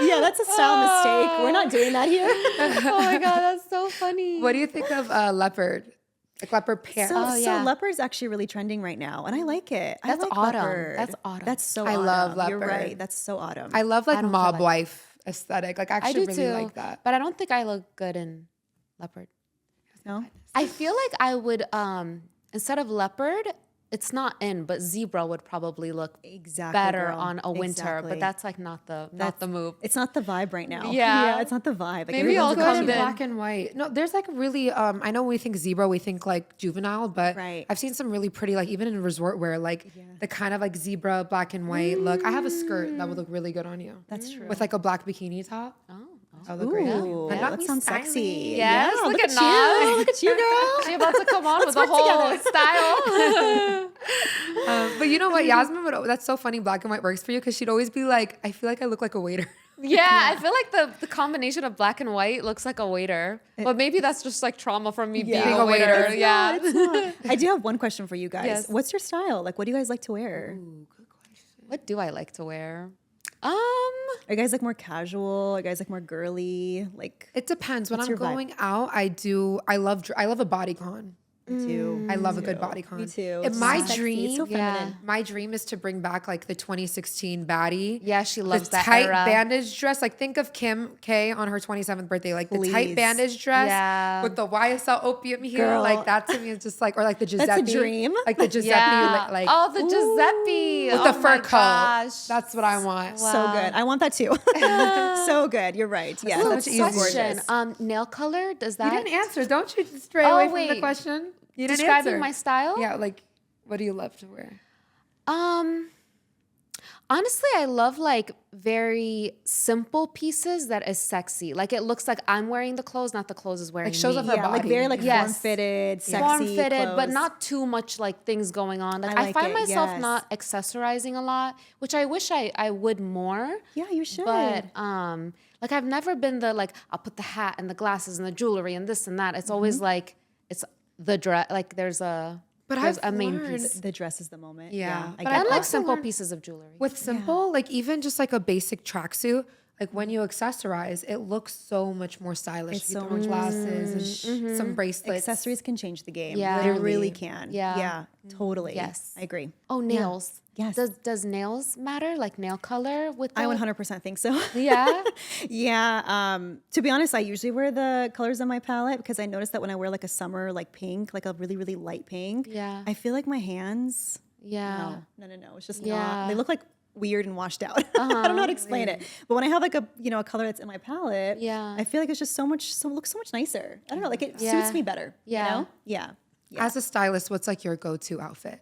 Yeah, that's a style mistake. We're not doing that here.
Oh my god, that's so funny.
What do you think of leopard? Like leopard pants.
Oh, yeah.
So leopard's actually really trending right now, and I like it. I
That's
like
autumn.
leopard.
That's autumn.
That's so
I
autumn.
love
You're
leopard.
right. That's so autumn.
I love like
I don't
mob
feel like-
wife aesthetic. Like I
I
actually
do
really
too,
like that.
but I don't think I look good in leopard.
no?
I feel like I would instead of leopard, it's not in, but zebra would probably look
Exactly.
better
girl.
on a winter.
Exactly.
But that's like not the move.
It's not the vibe right now.
Yeah.
it's not the vibe. Like
Maybe
everyone's
I'll
Good
come
in
then.
black and white. No, there's like really. I know we think zebra, we think like juvenile, but
Right.
I've seen some really pretty, like even in resort wear, like the kind of like zebra black and white look. I have a skirt that would look really good on you.
That's true.
With like a black bikini top.
Oh.
That would look great on you.
Ooh,
And not
that
me
sounds
styling.
sexy.
Yes,
Yeah,
look at
you.
Naz.
Look at you, girl.
She about to come on with the
work
whole
together.
style.
But you know what, Yasmin would. That's so funny. Black and white works for you because she'd always be like, I feel like I look like a waiter.
Yeah, I feel like the combination of black and white looks like a waiter. But maybe that's just like trauma from me being a waiter.
It's
Yeah.
I do have one question for you guys.
Yes.
What's your style? Like, what do you guys like to wear?
What do I like to wear?
Are you guys like more casual? Are you guys like more girly? Like,
It depends. When
What's
I'm
your vibe?
going out, I love a bodycon.
me too.
I love a good bodycon.
Me too.
And
It's
my
so sexy.
dream,
It's so feminine.
my dream is to bring back like the 2016 baddie.
Yeah, she loves
the
that
tight
era.
bandage dress. Like think of Kim K on her 27th birthday. Like the tight
Please.
bandage dress
Yeah.
with the YSL opium heel.
Girl.
Like that to me is just like, or like the Giuseppe.
dream.
Like the Giuseppe.
Yeah.
Like
oh, the Giuseppe.
with
Oh
the fur
my
coat.
gosh.
That's what I want.
So good. I want that too. So good. You're right. Yeah,
so
that's
much
so
easier.
gorgeous.
Nail color, does
You
that
didn't answer. Don't you stray
Oh,
away from the
wait.
question? You didn't
describing
answer.
my style?
Yeah, like what do you love to wear?
Honestly, I love like very simple pieces that is sexy. Like it looks like I'm wearing the clothes, not the clothes is wearing
shows
me.
off her body.
like very like
Yes.
form-fitted, sexy
Form-fitted, but
clothes.
not too much like things going on. Like
I
I
like
find
it,
myself
yes.
not accessorizing a lot, which I wish I would more.
Yeah, you should.
But like I've never been the like I'll put the hat and the glasses and the jewelry and this and that. It's always like it's the dress. Like there's a main piece.
The dress is the moment.
Yeah.
I
But
get
And
that.
like simple pieces of jewelry.
With simple, like even just like a basic tracksuit, like when you accessorize, it looks so much more stylish.
It's
You
so
throw
much
glasses and some bracelets.
accessories can change the game.
Yeah.
They really can.
Yeah.
Yeah, totally.
Yes.
I agree.
Oh, nails.
Yes.
Does nails matter? Like nail color with the...
I 100% think so.
Yeah.
Yeah. To be honest, I usually wear the colors on my palette because I noticed that when I wear like a summer like pink, like a really, really light pink,
Yeah.
I feel like my hands,
Yeah.
no. It's just
Yeah.
not. They look like weird and washed out. I don't know how to explain it. But when I have like a color that's in my palette,
Yeah.
I feel like it's just looks so much nicer. I don't know, like it
Yeah.
suits me better.
Yeah.
You know? Yeah.
As a stylist, what's like your go-to outfit?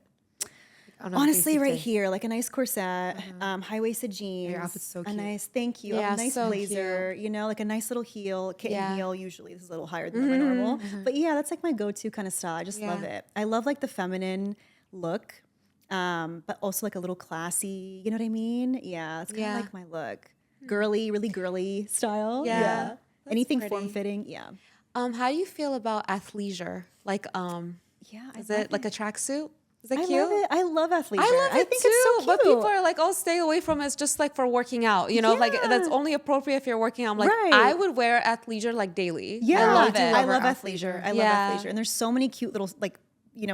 On a
Honestly,
basic
right
day.
here, like a nice corset, high-waisted jeans.
Your outfit's so
A
cute.
nice, thank you.
Yeah,
A nice
so
blazer, like a nice little heel, kitten
Yeah.
heel. Usually, this is a little higher than my normal. But yeah, that's like my go-to kind of style. I just love
Yeah.
it. I love like the feminine look, but also like a little classy. You know what I mean? Yeah, it's kind of
Yeah.
like my look. Girly, really girly style.
Yeah,
Yeah. Anything
pretty.
form-fitting. Yeah.
How do you feel about athleisure? Like,
Yeah.
is it like a tracksuit? Is it
I
cute?
love it. I love athleisure.
I love it
think
too,
it's so cute.
but people are like, "Oh, stay away from it. It's just like for working out." You know, like that's
Yeah.
only appropriate if you're working out. I'm like,
Right.
I would wear athleisure like daily.
Yeah,
I love it.
I love
athleisure.
athleisure. I
Yeah.
love athleisure. And there's so many cute little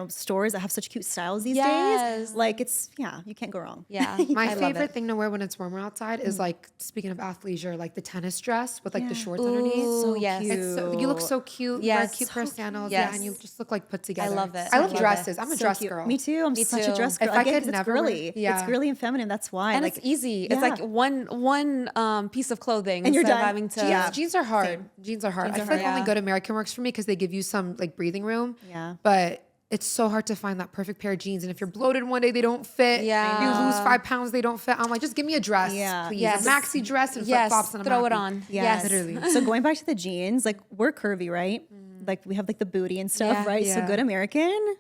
stores that have such cute styles these
Yes.
days. Like you can't go wrong.
Yeah,
My
I love
favorite
it.
thing to wear when it's warmer outside is like, speaking of athleisure, like the tennis dress with like the
Yeah.
shorts underneath.
Ooh, yes.
It's so, you look so cute. You
Yes.
wear cute pair of sandals.
Yes.
Yeah, and you just look like put together.
love it.
I
I
love
love
dresses.
it.
I'm a
So
dress
cute.
girl.
Me too. I'm such
too.
a dress girl.
If I
Again,
could
'cause
never
it's
wear-
girly.
yeah.
It's girly and feminine. That's why.
And
like,
it's easy.
yeah.
It's like one piece of clothing
And you're
instead of
done.
having to.
Yeah.
Jeans are hard. Jeans are hard. I feel like
hard.
only
Yeah.
Good American works for me because they give you some like breathing room.
Yeah.
But it's so hard to find that perfect pair of jeans. And if you're bloated one day, they don't fit.
Yeah.
You lose 5 pounds, they don't fit. I'm like, just give me a dress,
Yeah.
please.
Yes.
A maxi dress and
Yes,
flip-flops and I'm
throw it
happy.
on.
Yes.
Literally.
So going back to the jeans, like we're curvy, right? Like we have like the booty and stuff,
Yeah.
right? So
Yeah.
Good American,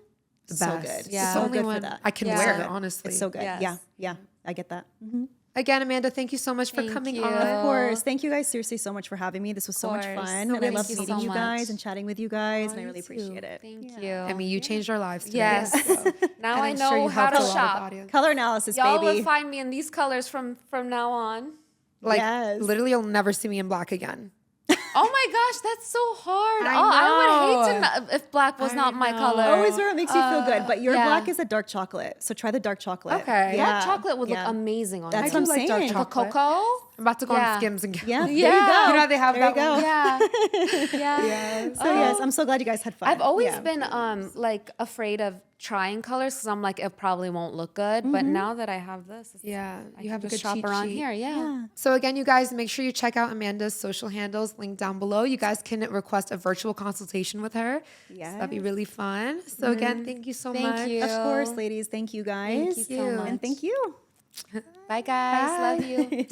The
so
best.
good.
Yeah.
It's
So
the only
good for
one
that.
I can
Yeah.
wear,
So good.
honestly.
It's so good.
Yes.
Yeah. I get that.
Again, Amanda, thank you so much for
Thank
coming
you.
on.
Of course. Thank you guys seriously so much for having me. This was so much
course.
fun.
No,
And I
thank
love
you
meeting
so
you guys
much.
and chatting with you guys. And I
you
really
too.
appreciate it.
Thank you.
I mean, you changed our lives today.
Yes. Now
And
I
I'm
know
sure you
how
helped
to
a lot of
shop.
audience.
Color analysis,
Y'all
baby.
will find me in these colors from now on.
Like,
Yes.
literally, you'll never see me in black again.
Oh my gosh, that's so hard.
I
I would hate to
know.
know if black was
I
not my
know.
color.
Always wear what makes you feel good. But your
yeah.
black is a dark chocolate. So try the dark chocolate.
Okay.
Dark chocolate would look amazing on
That's
you.
what I'm
I do like dark
saying.
chocolate.
Cocoa?
I'm about to go
Yeah.
on Skims and get
Yeah.
one.
There you go.
Yeah.
You know how they have
There you
that one?
go.
Yeah. Yeah.
So yes, I'm so glad you guys had fun.
I've always
Yeah.
been like afraid of trying colors because I'm like it probably won't look good. But now that I have this,
Yeah,
I
you
can
have a
just
good
shop
cheat
around
sheet.
here. Yeah.
So again, you guys, make sure you check out Amanda's social handles linked down below. You guys can request a virtual consultation with her.
Yes.
So that'd be really fun. So again, thank you so much.
Thank you.
Of course, ladies. Thank you guys.
Thank you so much.
And thank you.
Bye guys. Love you.